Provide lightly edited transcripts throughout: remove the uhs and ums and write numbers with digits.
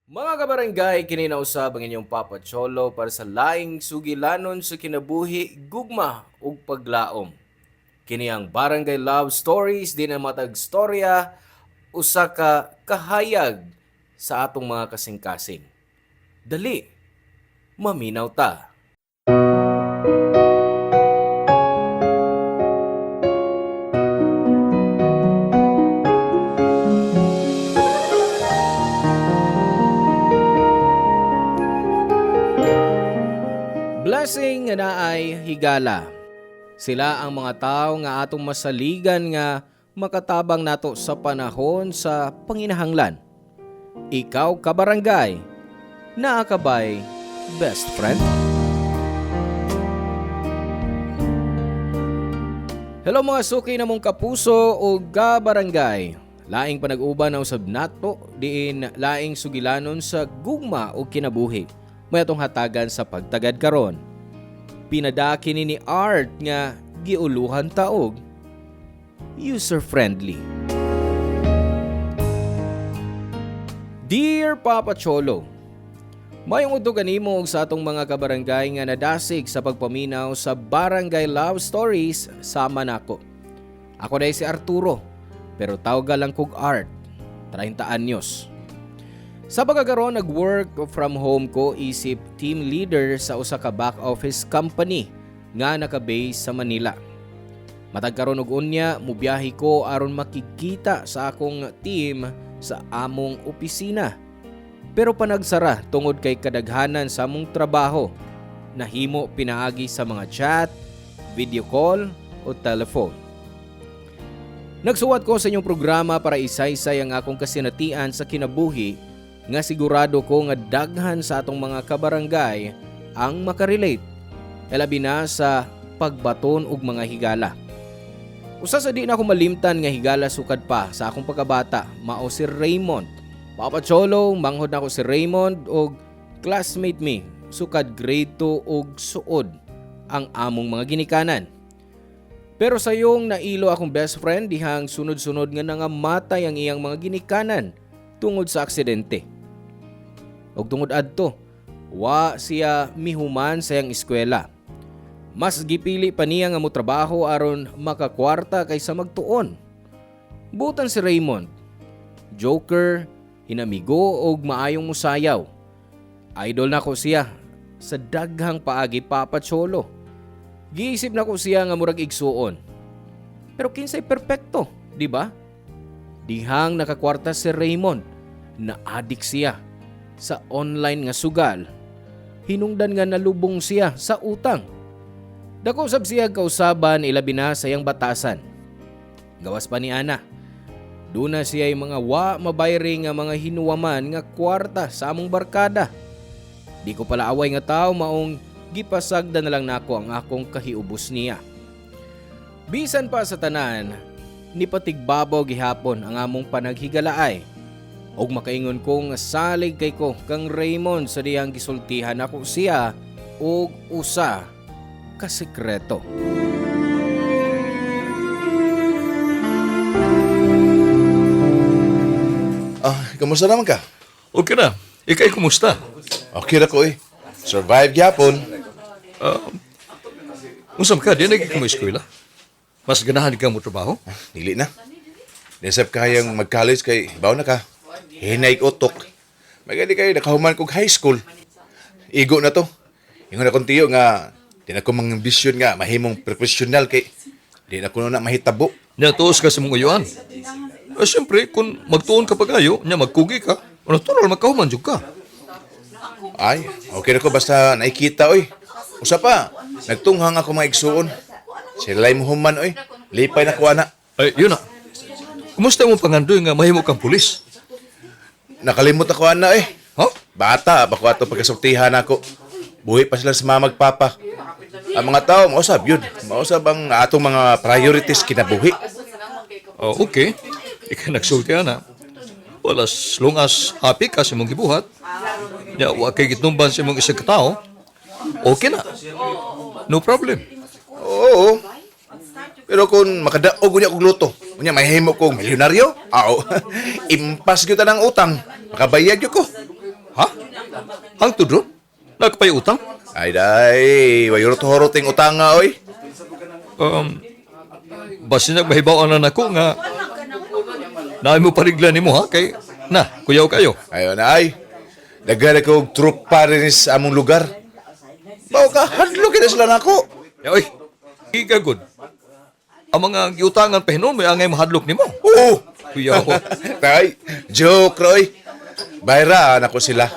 Mga kabarangay, kininausab ang inyong Papa Cholo para sa laing sugilanon sa kinabuhi, gugma ug paglaom. Kini ang Barangay Love Stories din ang matag storya usa ka kahayag sa atong mga kasing-kasing. Dali, maminaw ta. Blessing nga naay higala. Sila ang mga tao nga atong masaligan nga makatabang nato sa panahon sa panginahanglan. Ikaw kabarangay, naa ka ba'y best friend? Hello mga suki na mong kapuso o kabarangay. Laing panag-uban na usab nato diin laing sugilanon sa gugma o kinabuhi. May atong hatagan sa pagtagad karon. Pinadaki ni Art nga giuluhan taog user-friendly. Dear Papa Cholo, mayong utugan nimo og sa atong mga kabarangay nga nadasig sa pagpaminaw sa Barangay Love Stories sama nako. Ako day si Arturo, pero tawag lang kog Art, 30 anyos. Sa pagkakaroon nag-work from home ko isip team leader sa usa ka back office company nga naka-base sa Manila. Matag karon og unya mubiyahe ko aron makikita sa akong team sa among opisina. Pero panagsara tungod kay kadaghanan sa among trabaho. Nahimo pinaagi sa mga chat, video call o telephone. Nagsuwat ko sa inyong programa para isaysay ang akong kasinatian sa kinabuhi nga sigurado ko nga daghan sa atong mga kabarangay ang makarelate, elabi na sa pagbaton og mga higala. Usa sa di na ako malimtan nga higala sukad pa sa akong pagkabata, mao si Raymond. Papa Cholo, manghod na ako si Raymond og classmate mi, sukad grade 2 og suod ang among mga ginikanan. Pero sayong nailo akong best friend dihang sunod-sunod nga nangamatay ang iyang mga ginikanan tungod sa aksidente. Og tungod adto, wa siya mihuman sa iyang eskwela. Mas gipili pa niya nga motrabaho aron makakwarta kaysa magtuon. Butan si Raymond, joker, hinamigo og maayong musayaw. Idol na ko siya sa daghang paagi Papa Cholo. Giisip na ko siya nga murag igsuon. Pero kinsay perpekto, di ba? Dihang nakakwarta si Raymond, na-addict siya sa online nga sugal. Hinungdan nga nalubong siya sa utang. Dako sab siya kausaban ilabi na sa iyang batasan. Gawas pa ni ana. Duna siya yung mga wa mabayri nga mga hinuwaman nga kwarta sa among barkada. Di ko pala away nga tao maong gipasagda na lang nako ang akong kahiubos niya. Bisan pa sa tanan, nipatigbabaw gihapon ang among panaghigalaay. Og makaingon kong salig kay ko kang Raymond sa diyang gisultihan ako siya og usa ka sekreto. Kamusta naman ka? Okay na. Ikay, kumusta? Okay na ko Survive gyapon. Unsam ka, di naging mo eskwela? Mas ganahan ka mo trabaho? Dili na. Nisap ka yung mag-college kay baw na ka. Hinay utok. Magandi kayo nakahuman kog high school. Igo na to. Ingon akong tiyo nga di na ko mga ambisyon nga mahimong professional kay di na ko na mahitabo. Natuos ka sa mong uyuan. Siyempre, kung magtuon ka pag-ayo, niya magkugi ka, natural magkahuman jud ka. Ay, okay na ko basta nakikita Usa pa, nagtunghang ako mga igsuon. Sila'y muhuman Lipay na ko ana. Ay, yun na. Kumusta mo pangandoy nga mahimo kang pulis? Nakalimot ako ana Ha? Bata, bako ato pagkasultihan ako. Buhi pa sila sa mga magpapa. Ang mga tao, mausab yun. Mausab ang atong mga priorities kinabuhi. Oh, okay. Ikaw nagsulti na. Well, as long as happy ka sa mong gibuhat, ya, wa kay gitumban sa mong isang katao, okay na. No problem. Oo. Pero kung makadaog niya kong luto, kunya mahimo kong milyonaryo, impas gyud ng utang, makabayad gyud ko. Ha? Hangtod ron? Nagpay utang? Ay, day, wayurot-horot ting utang nga, oy. Basi nagmahibaw na nako nga naay mo pariglan nimo ha kay na kuyaw kayo. Ayun ay, daghan ako trupa rin sa among lugar. Bawa ka, hadlo kita sila nako. Oy, giga good. Ang mga giutangan pa hinon may angay mahadlok nimo. Oo. Kuyaw. Tay, joke, Roy. Bayra, nako sila.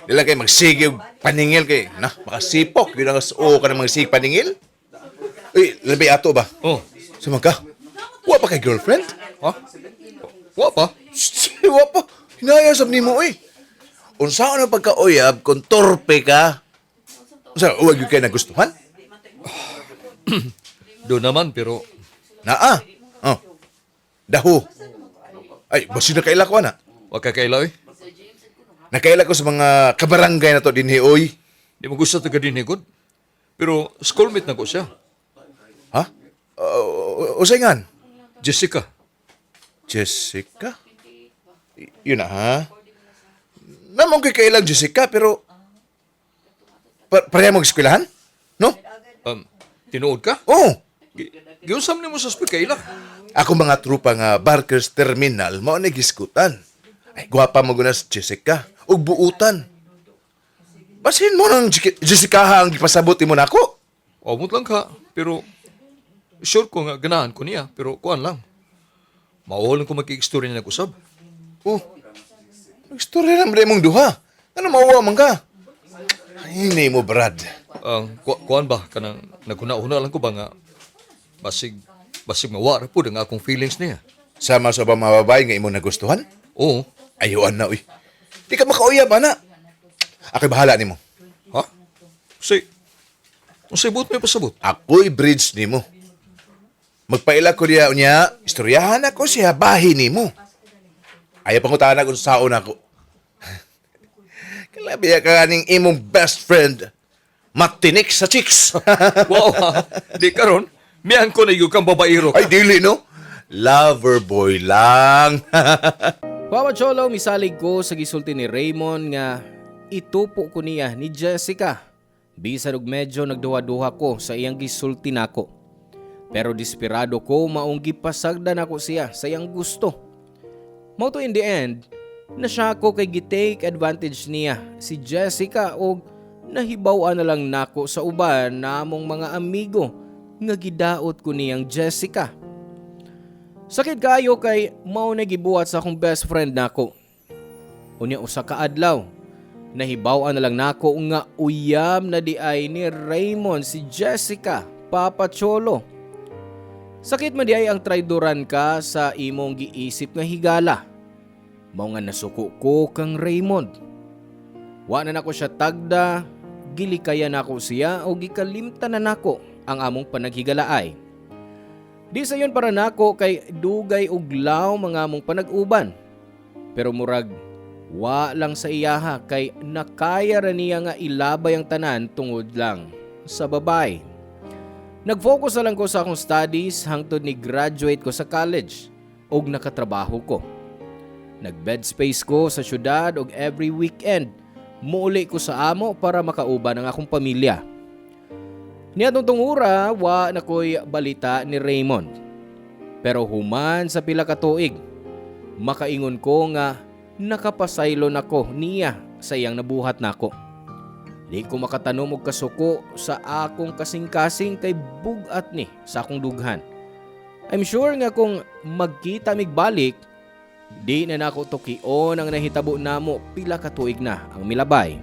Dila kay magsige og paningil kay, na, makasipok. Yun ang oo ka ng magsige paningil. Uy, labi ato ba? Oh. Sumang ka? Wa pa kay girlfriend? Ha? Wa pa? Wa pa. Hinayasab ni mo, eh. Unsa ang pagkauyab kung torpe ka? Unsa, huwag yung kayo nagustuhan? Do naman pero Naa. Oh. Daho. Ay, basi na kaila ko na. wa ka kailaw eh. Nakaila ko sa mga kabarangay na to din, oy. Di mo gusto taga din good. Pero schoolmate na ko siya. Ha? Usayngan? Jessica. Jessica? Yun na, ha? Namang kailang Jessica, pero... pareha mag-eskwelahan? No? Tinuod ka? Oo. Giusam nimo sa school kaila. Ako mga trupa nga Barker's Terminal, mao na giskutan. Ay, gwapa mo guna si Jessica. Ug buutan. Basin mo ng Jessica ang gipasabot mo nako. Amot lang ka, pero sure ko nga ganahan ko niya, pero kuan lang. Mauhol ko magkikistorya niya nag-usab. Oh, nag-story na mong duha. Ano mauwa man ka? Ay, hindi mo, Brad. Kuan ba, kanang naguna-una lang ko ba nga, basig mawara po ang akong feelings niya. Sama sa ba mga babae nga imo nagustuhan? Oo. Ayuan na, uy. Di ka makauyab, ana. Ako'y bahala nimo. Ha? Kasi buot may pasabot. Ako'y bridge nimo. Magpaila ko niya, istoryahan ako siya, bahin nimo. Ayaw pangutahan kung saon ako. Kalabi ka kaning imong best friend, matinik sa chicks. Wow, ha? Di karon, miyan ko na yung kang babairo ka. Ay, dili, no? Lover boy lang. Papa Cholo, misalig ko sa gisulti ni Raymond nga itupo ko niya ni Jessica. Bisan og medyo nagduha-duha ko sa iyang gisulti nako. Pero desperado ko maong gipasagdan ako siya sa iyang gusto. Mao to in the end, na siya ako kay gitake advantage niya si Jessica og nahibaw-an na lang nako sa uban namong mga amigo nga gidaot ko niyang Jessica. Sakit kayo kay mao na gibuhat sa akong best friend nako. Unya usa ka adlaw, nahibaw-an na lang nako nga uyam na di ay ni Raymond si Jessica, Papa Cholo. Sakit man di ay ang traidoran ka sa imong giisip nga higala. Mao nga nasuko ko kang Raymond. Wa na nako siya tagda, gilikaya nako siya o gikalimtan na nako ang among panaghigalaay. Di sa yun para nako kay dugay ug law mga among panag-uban. Pero murag wa lang sa iyaha kay nakaya ra niya nga ilabay ang tanan tungod lang sa babae. Nag-focus na lang ko sa akong studies hangtod ni graduate ko sa college ug nakatrabaho ko. Nag-bed space ko sa syudad ug every weekend muuli ko sa amo para makauban ang akong pamilya. Niadtong tungura, wa na ko'y balita ni Raymond. Pero human sa pila ka tuig, makaingon ko nga nakapasaylo nako niya sa iyang nabuhat nako. Di ko makatanom og kasuko sa akong kasing-kasing kay bugat ni sa akong dughan. I'm sure nga kung magkita migbalik, di na nako tukion ang nahitabo namo pila ka tuig na ang milabay.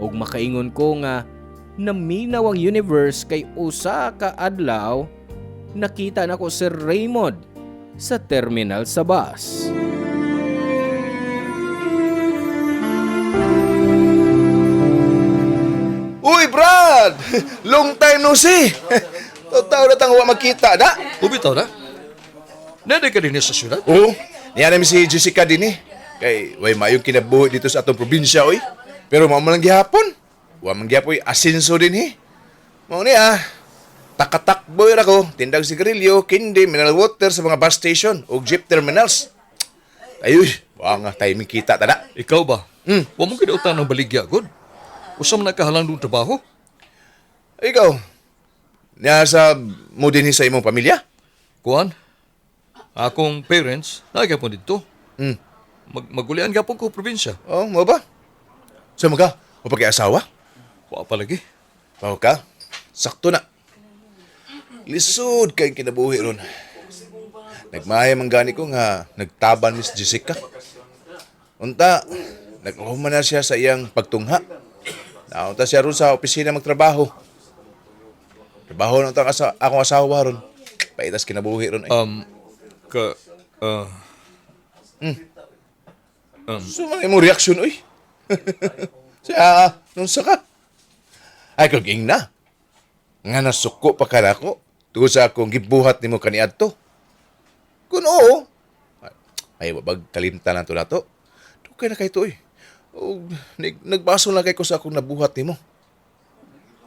Og makaingon ko nga naminaw ang universe kay usa ka adlaw nakita nako si Raymond sa terminal sa bus. Uy, Brad! Long time no see! Totoo na tang wa makita, da? Ubitaw na? Nade ka din sa syudad? Oo. Niya namin si Jessica din, eh. Kay, way mayong kinabuhi dito sa atong probinsya, oy. Pero mao man lang gihapon. Wa man gyapoy asinso din, eh. Mao niya, takatakboy ra ko, tindag sigarilyo, kindi, mineral water sa mga bus station o jeep terminals. Ayuy, wa nga timing kita tada. Ikaw ba? Wa mo kinautan ng baligya, God. Usam na kahalang ng trabaho. Ikaw, nasa mo din sa imong pamilya? Kuan, akong parents, nagyapon dito. Hmm. Magulian gyapon ko probinsya. Oh, mo ba? Sa mga, o pag-asawa? Wa pa lagi. Pao ka? Sakto na. Lisod kayong kinabuhi ron. Nagmahaya man gani ko nga nagtaban Miss Jessica. Unta, nagkahuman na siya sa iyang pagtungha. Naunta siya ron sa opisina magtrabaho. Trabaho na unta akong asawa ron. Paitas kinabuhi ron. Ka, So, man mo reaksyon, oy. Siya, nung saka. Ay, kaging na. Nga nasuko pa ka na ako. Tugo sa akong gibuhat ni mo kaniadto. Kung oo, ay, wabag kalimta lang to na to. Dukay na kay to, eh. O, nagbaso lang kay ko sa akong nabuhat ni mo.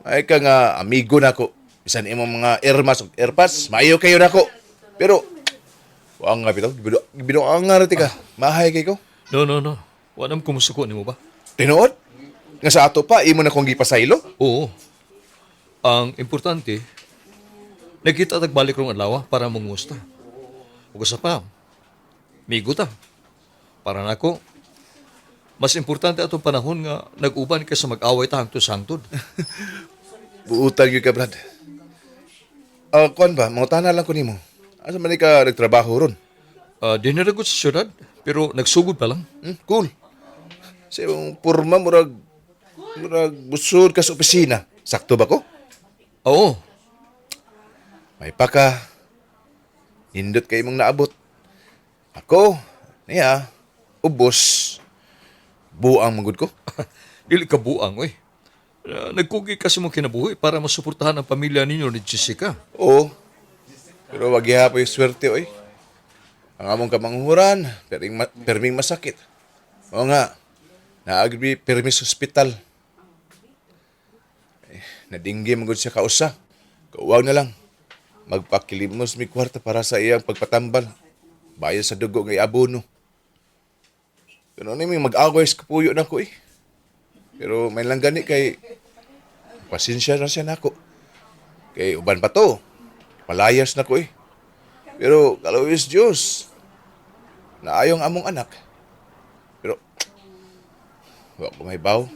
Ay ka nga, amigo na ko. Bisan imo mga ermas o erpas, maayo kayo na ko. Pero, wang nga bitaw, gibido ang nga rati ka. Mahay kay ko. no. Wa nam kumusuko nimo ba? Tinuod? Nga sa ato pa, imo na kong gipasaylo? Oo. Ang importante, nagkita tagbalik rong adlaw para mangumusta. Ug sa pa, migo ta. Para nako, mas importante atong panahon nga nag-uban ka sa mag-away ta hangtod sa hangtod. Buutang yun ka, Brad. Kuan ba, mangutana lang ko nimo. Asa man ka nagtrabaho ron? Di naragot sa syudad, pero nagsugod pa lang. Cool. Sa iyong purma, murag busod ka sa opisina. Sakto ba ko? Oo. May paka. Nindot kay mong naabot. Ako, niya, ubos. Buang manggod ko. Dili ka buang, oy. Nagkugi kasi mong kinabuhi para masuportahan ang pamilya ninyo ni Jessica. Oo. Pero wag po yung swerte, oy. Ang among kamanghuran, perming masakit. Oo nga, naagri permis hospital. Nadinggi magod siya kausa. Kauwaw na lang. Magpakilimos mi kwarta para sa iyang pagpatambal. Bayan sa dugo ng abono. Ganun na may mag-away sa kapuyo na ko eh. Pero may lang gani kay pasensya na siya na ko. Kay uban pa to. Palayas na ko eh. Pero kalawis Diyos. Naayong among anak. Pero wala ko may baw.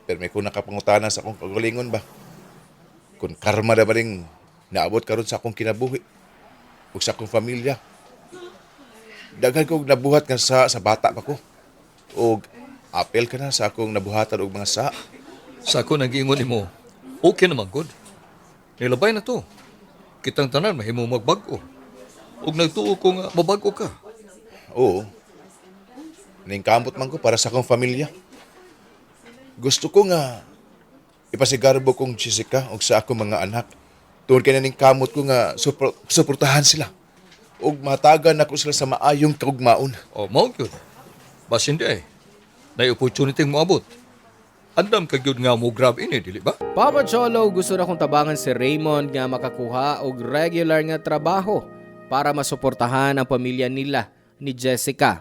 Pero may kung nakapangutana sa akong kagalingon ba? Kung karma na ba rin naabot karon sa akong kinabuhi ug sa akong pamilya. Daghan kong nabuhat nga sa bata pa ko. O apel ka na sa akong nabuhatan og mga sa. Sa ako nag-iingon nimo, okay naman, God. Nilabay na to. Kitang tanan, mahimo magbago. Ug nagtuo ko nga, mabago ka. Oo. Ningkamot man ko para sa akong pamilya. Gusto ko nga ipasigarbo kong Jessica og sa akong mga anak. Tuon kay ning kamot ko nga suportahan sila. Ug matagan ako sila sa maayong kaugmaon. O, mao gyud. Basin di ay. Na opportunity mo abot. Andam ka gyud nga mo grab ini, dili ba? Papa Cholo, gusto na kong tabangan si Raymond nga makakuha og regular nga trabaho para masuportahan ang pamilya nila ni Jessica.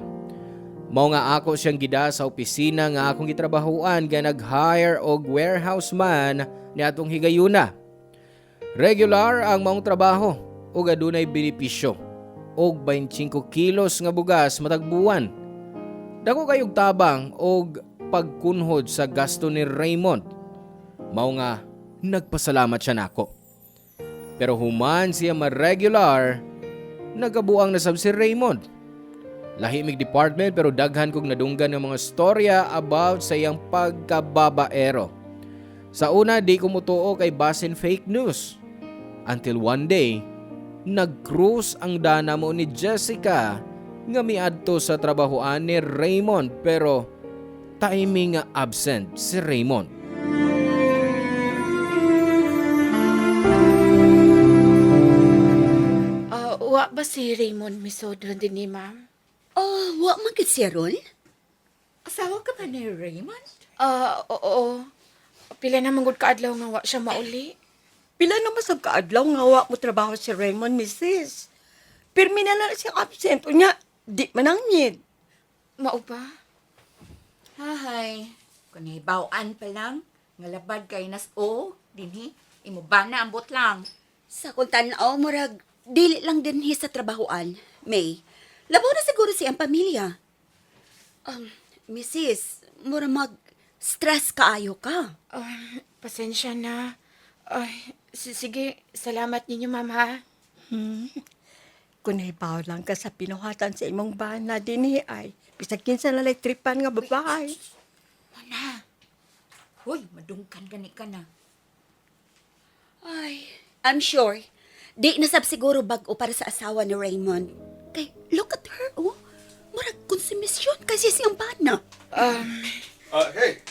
Mao nga ako siyang gida sa opisina nga akong gitrabahuan nga nag-hire og warehouse man ni atong higayuna. Regular ang maong trabaho ug adunay benepisyo og 25 kilos nga bugas matag buwan. Dako kayog tabang og pagkunhod sa gasto ni Raymond. Mao nga nagpasalamat siya nako. Pero human siya ma-regular, nagabuang na sab si Raymond. Lahimig department pero daghan kog nadunggan ng mga storya about sa iyang pagkababaero. Sa una di ko mutuo kay basin fake news. Until one day, nag-cruise ang dana mo ni Jessica nga miadto sa trabahoan ni Raymond pero timing nga absent si Raymond. Wa ba si Raymond misodron din ni ma'am? Wa man gid siya ron? Asawa ka ba ni Raymond? Oo. Pila na manggod ka adlaw nga wa siya mauli. Pila naman sa kaadlaw nga wa mo trabaho si Raymond, Mrs. Pirmi na lang siya absent. Unya, di manangnyid. Mao ba? Panibawaan pa lang. Ngalabad kay nas o. Dinhi. Imo ba na ambot lang. Sa kung tanaw, murag, dili lang din sa trabahoan. May, labaw na siguro siyang pamilya. Mrs., mura mag-stress kaayo ka. Pasensya na. Ay, sige, salamat ninyo, mama. Kung naibaw lang ka sa pinuhatan sa imong bana din ay, bisag kinsa na tripan nga babae. Mana. Hoy, madungkan gani ka na. Ay, I'm sure, di nasab siguro bag-o para sa asawa ni Raymond. Kay, look at her, oh. Murag konsumisyon kasi siyang bana. Hey,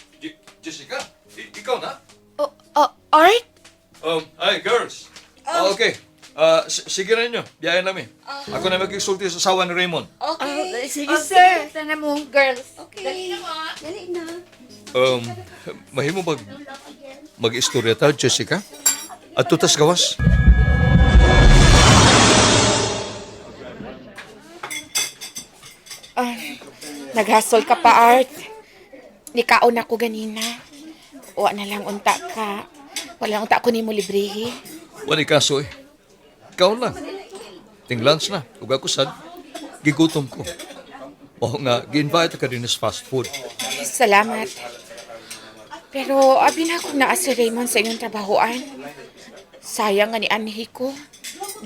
Jessica, ikaw na? Art? Hi, girls. Okay. Sige rin nyo. Biyahin namin. Ako na magkisulti sa asawa ni Raymond. Okay. Sige, sir. Sana mo, girls. Okay. Dali na. Mahimo mag-istorya ta, Jessica? At tutas gawas. Naghasol ka pa, Art. Nikaon ako ganina. Wa na lang unta ka. Wala unta ko ni mo librihi. Wala kaso eh. Ikaw lang. Ting lunch na. Ug ako sad, gigutom ko. O nga, gi-invite ka din sa fast food. Salamat. Pero abi na akong naa si Raymond sa inyong trabahoan. Sayang nga ni anhi ko.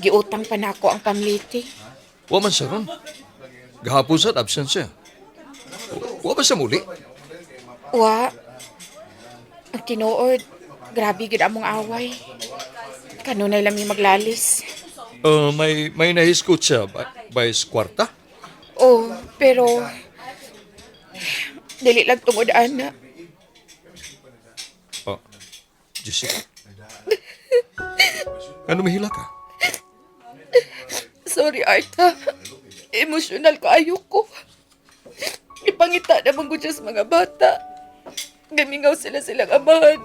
Giutang pa na ako ang pamliti. Wa man sa ron. Gahapon sad absent siya. Wa ba sa muli? Wa. Ang tinuod, grabe gid among away. Kanunay lang mi maglalis. May nahiskot siya by kwarta? Oh, pero dili lang tungod ana. Oh, Jessica. Ano mahila ka? Sorry, Arta. Emosyonal kaayo ko. Ipangita naman ko sa mga bata. Gamingaw silang amahan.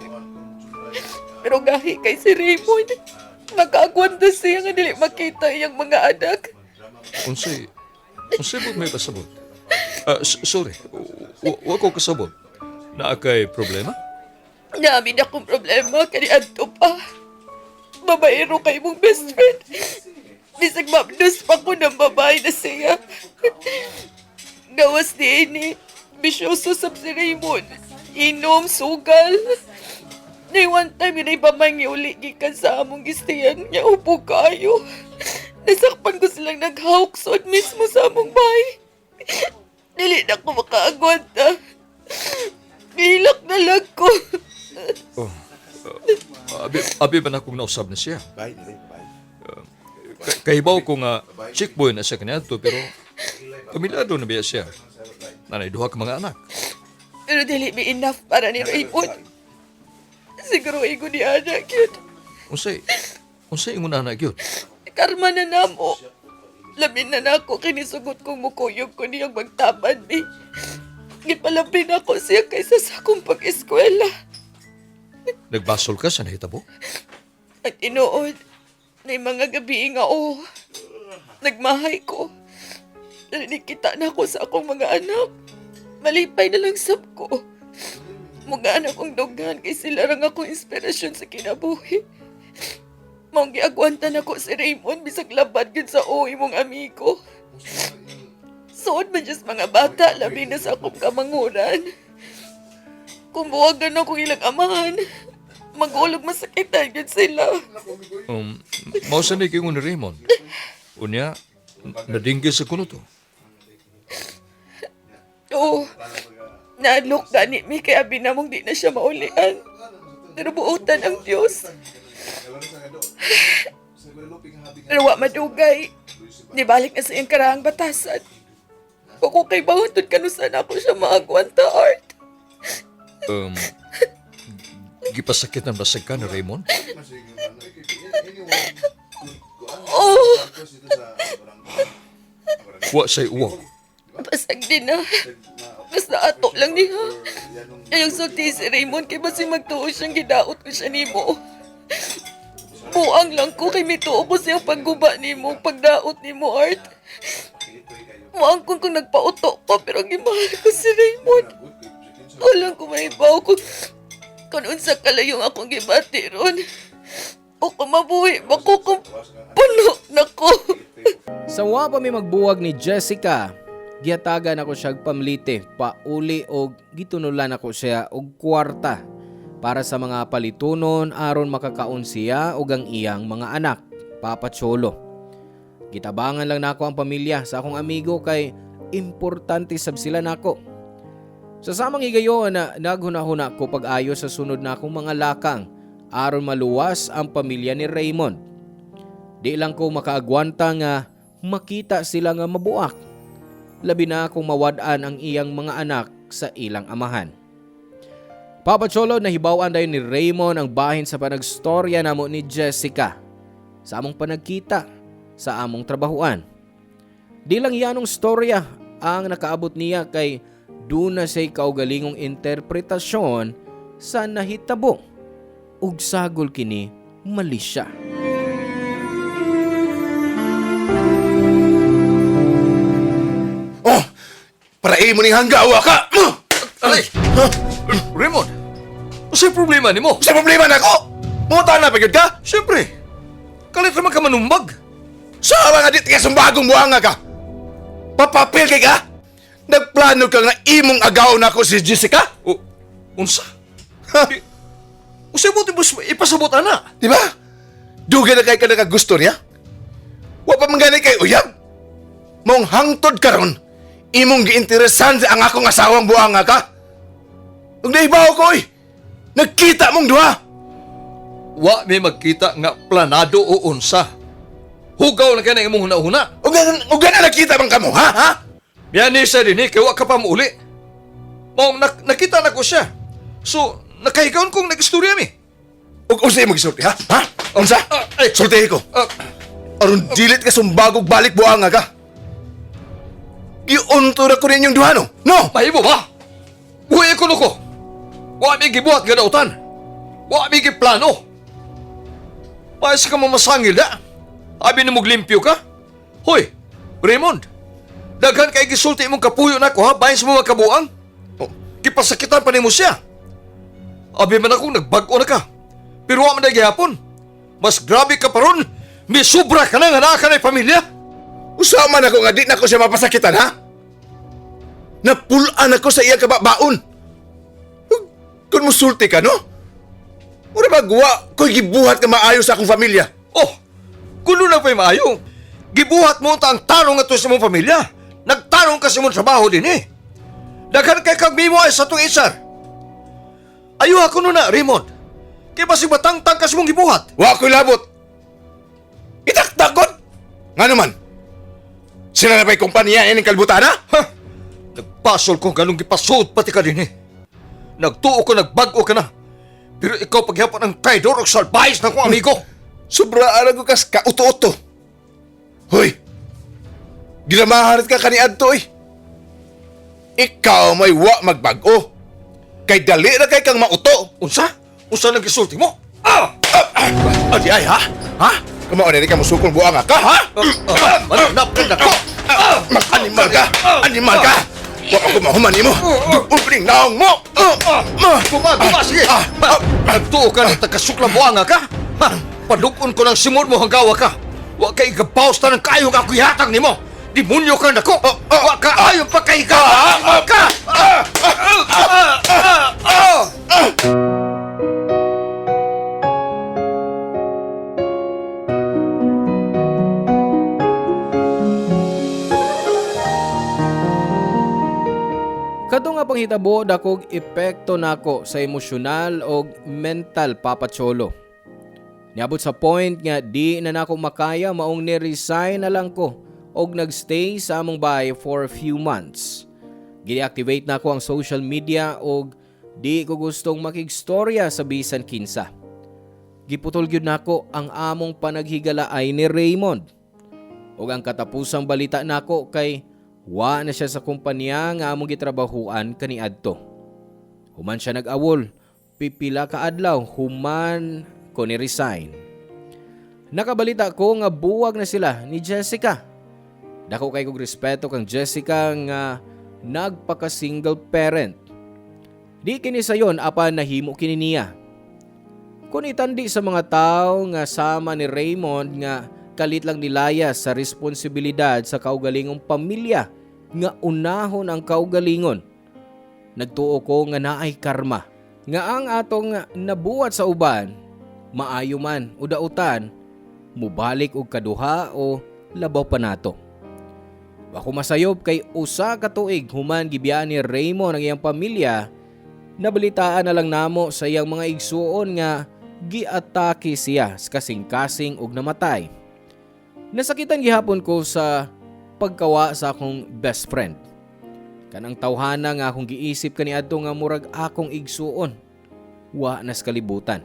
Pero gahi kay si Raymond, makagwanda siya nga dili makita iyang mga anak. Unsay bud may pasabot? Sorry. Wa ko kasabot. Naa kay problema? Namin akong problema kani adto pa. Babaero kay mong best friend. Bisag mabdus pa ko ng babae na siya. Gawas di ini. Bisyoso sab si Raymond. Inom, sugal. Nay one time yun ay pamay uli gikan sa among gistiyan niya upo kayo. Nasakpan ko silang naghawksod mismo sa among bahay. Dili na ko makaagwanta. Hilak na lang ko. Abi ba na kung nausab na siya? Bye. Kahibaw ko nga chick boy na siya kanyato pero pamilyado na biya siya. Nanay duha ka mga anak. Pero dili be enough para ni Raymond. Siguro igo ni anak yun. Unsay ingon na anak yun? Karma na namo. Lamin na nako kinisugot kong mukuyog ko niyang magtaban ni. Gipalapin ako siya kaysa sa akong pag-eskwela. Nagbasol ka sa nahitabo? At inood, na mga gabi nga nagmahay ko. Nanikita na ako sa akong mga anak. Malipay na lang sab ko. Mga anak kong dugan kay sila rang akong inspirasyon sa kinabuhi. Maong giagwantan ako si Raymond bisag labad gid sa uwi mong amigo. Suod man just mga bata, labi na sa akong kamanguran. Kung buwagan ako ilang amahan, magulog masakitan yun sila. Mausa na ikingon ni Raymond. Unya, nadinggil sa kuno to. Oo, naalok gani mi kay abi namong di na siya maulian. Pero buutan ang Diyos. Pero wa madugay. Nibalik na sa iyang karahang batasan. Kung kay bawatod kanusan ako siya maagwanta, Art. Gipasakit ang basag ka ni Raymond? Oh, Wa say uwag. basag din na. Basta ato lang niya. Ayong sulti si Raymond kay basi magtuo siyang gidaot ko siya nimo. Buang lang ko kay mituo ko siyang pagguba nimo, pagdaot nimo, Art. Muang kung nagpauto ko pero gimahal ko si Raymond. Walang kumahibaw kung unsa kalayong akong gibati ron. O kumabuhi ba ko kung puno na ko. Sa wa pa mi magbuwag ni Jessica, gihatagan ako siya pamlite, pauli og gitunulan ako siya og kwarta para sa mga palitunon aron makakaon siya og ang iyang mga anak, Papa Cholo. Gitabangan lang nako ang pamilya sa akong amigo kay importante sab sila nako. Sa samang higayon na naghunahuna ko pag-ayo sa sunod na akong mga lakang aron maluwas ang pamilya ni Raymond. Di lang ko makaagwanta nga makita sila nga mabuak. Labi na kung mawad-an ang iyang mga anak sa ilang amahan. Papa Cholo, nahibawan dayon ni Raymond ang bahin sa panagstorya namo ni Jessica sa among panagkita sa among trabahuan. Di lang yanong storya ang nakaabot niya kay duna say kaugalingong interpretasyon sa nahitabo ug sagol kini mali siya. Oh, para mo ning hanggawa ka! Aray! Raymond, sa'yo problema ni mo? Sa problema na ko! Muta na pagod ka? Siyempre, kalit naman ka manumbag. Sa mga dit ka sumbagong buhanga ka! Papapil kay ka! Nagplano ka nga imong agaw na ko si Jessica? O, unsa? Usay mo ipasabot ana. Di ba? Dugay na kay ka nakagusto niya? Wa pa man gani kay uyab. Mong hangtod karon, imong giinteresan sa ang akong asawang buhanga ka? Ug naibaw ko nagkita mong duha. Wa may magkita nga planado o unsa. Hugaw na ka na imong huna-huna. Ug na nakita man kamo, ha? Yan ni sa din kaya wa ka pa mauli. Mong nakita na ko siya. So, nakahigaon kong nag-istorya mi. Ug unsay mo gisulti, ha? Ha? Unsa? Ay. Sultihi ko. Aron dilit ka sumbagog balik buhanga ka. Giunto na ko ninyong duha, no? No! Mahimo ba? Buhay ko ko. Wa may gibuhat gadautan. Wa may giplano. Mayas ka mamasangil na. Abi na limpyo ka. Hoy, Raymond. Daghan kay gisulti mong kapuyo na ko ha. Bayan sa mga kabuang. Oh. Kipasakitan pa ni mo siya. Abi man akong nagbago na ka. Pero wa man na gihapon. Mas grabe ka pa ron. May sobra ka na nga naa ka na pamilya. Usama na ko nga di na ko siya mapasakitan, ha? Napulaan ako sa iyang kababaon. Kung musulti ka, no? Mura magwa ko'y gibuhat ka maayos sa akong pamilya. Oh, kuno na pa'y maayo. Gibuhat mo ang tarong ato sa mong pamilya. Nagtarong ka sa mong trabaho din eh. Daghan kay kag mimo ay sa itong isar. Ayaw ako na, Raymond. Kaya ba si batang-tang ka sa mong gibuhat? Wa ko'y labot. Itaktakot! Nga naman, sila na ba'y kumpanya ining kalbutan, ha? Ha? Nagpasol ko ganong gipasod pati ka din eh. Nagtuo ko, nagbago ka na. Pero ikaw paghihapon ng traidor o salbayis na kong amigo. Sobraan ako kas kauto-uto. Hoy, ginamaharit ka kaniadto eh. Ikaw may wa magbago. Kay dali na kay kang mauto. Unsa? Unsa nang gisulti mo? Adi ay, ha? Ha? Kamao na rin ka musukong buanga ka, ha? Mananap ka na ko! Mag-animal ka! Animal ka! Wa ako mahuman mo! Uling naong mo! Guma, sige! Nagtuo ka ng tagasuklang buanga ka? Padukon ko ng simod mo hanggawa ka! Wa kay gabaws na ng kayong ako ihatang ni mo! Demonyo ka na ko! Wa ka ayaw pa kay ka! Ka! Kadto nga panghitabo dakog epekto nako sa emosyonal o mental, Papa Cholo. Niabot sa point nga di na nako makaya maong ni-resign na lang ko og nagstay sa among bahay for a few months. Gini-activate nako ang social media og di ko gustong makigstorya sa bisan kinsa. Giputol gyud nako ang among panaghigalaay ni Raymond. Og ang katapusang balita nako kay wa na siya sa kumpanya nga among gitrabahuan kaniadto. Human siya nag-awol, pipila ka adlaw human ko ni resign. Nakabalita ko nga buwag na sila ni Jessica. Dako kay kog respeto kang Jessica nga nagpaka-single parent. Di kini sayon apan nahimo kini niya. Kung itandi sa mga tao nga sama ni Raymond nga kalit lang nilayas sa responsibilidad sa kaugalingong pamilya nga unahon ang kaugalingon. Nagtuo ko nga naay karma nga ang atong nabuhat sa uban maayo man o dautan mubalik og kaduha o labaw pa nato. Ako masayob kay usa ka tuig human gibiyaan ni Raymond ang iyang pamilya, nabalitaan na lang namo sa iyang mga igsuon nga giatake siya sa kasing-kasing ug namatay. Nasakitan gihapon ko sa pagkawa sa akong best friend. Kanang tawhana nga akong giisip kaniadto nga murag akong igsuon. Wa nas kalibutan.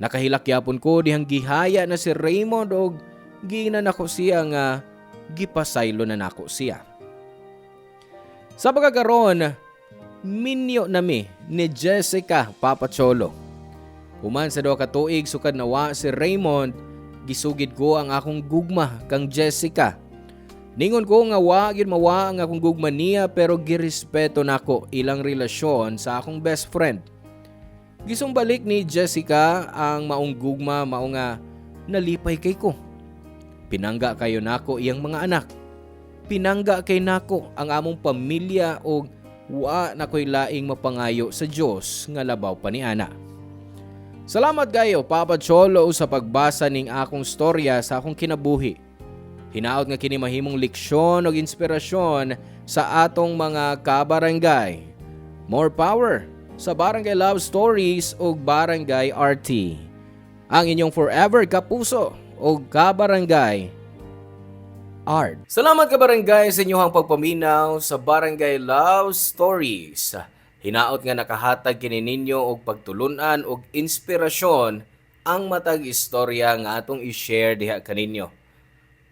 Nakahilak yapon ko dihang gihaya na si Raymond og giingnan ako siya nga gipasaylo na nako siya. Sa pagkakaroon, minyo nami ni Jessica Papacholo. Human sa 2 ka tuig sukad nawa si Raymond, gisugid ko ang akong gugma kang Jessica. Ningon ko nga wa gyud mawa ang akong gugma niya pero girespeto nako ilang relasyon sa akong best friend. Gisumbalik ni Jessica ang maong gugma mao nga nalipay kay ko. Pinangga kayo nako iyang mga anak. Pinangga kay nako ang among pamilya og wa nakoy laing mapangayo sa Dios nga labaw pa ni ana. Salamat kayo Papa Cholo sa pagbasa ning akong storya sa akong kinabuhi. Hinaot nga kini mahimong leksyon ug inspirasyon sa atong mga kabarangay. More power sa Barangay Love Stories ug Barangay RT. Ang inyong forever kapuso ug kabarangay Art. Salamat kabarangay sa inyong pagpaminaw sa Barangay Love Stories. Hinaot nga nakahatag kini ninyo og pagtulunan og inspirasyon ang matag istorya nga atong i-share diha kaninyo.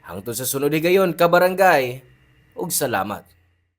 Hangtod sa sunod higayon kabarangay ug salamat.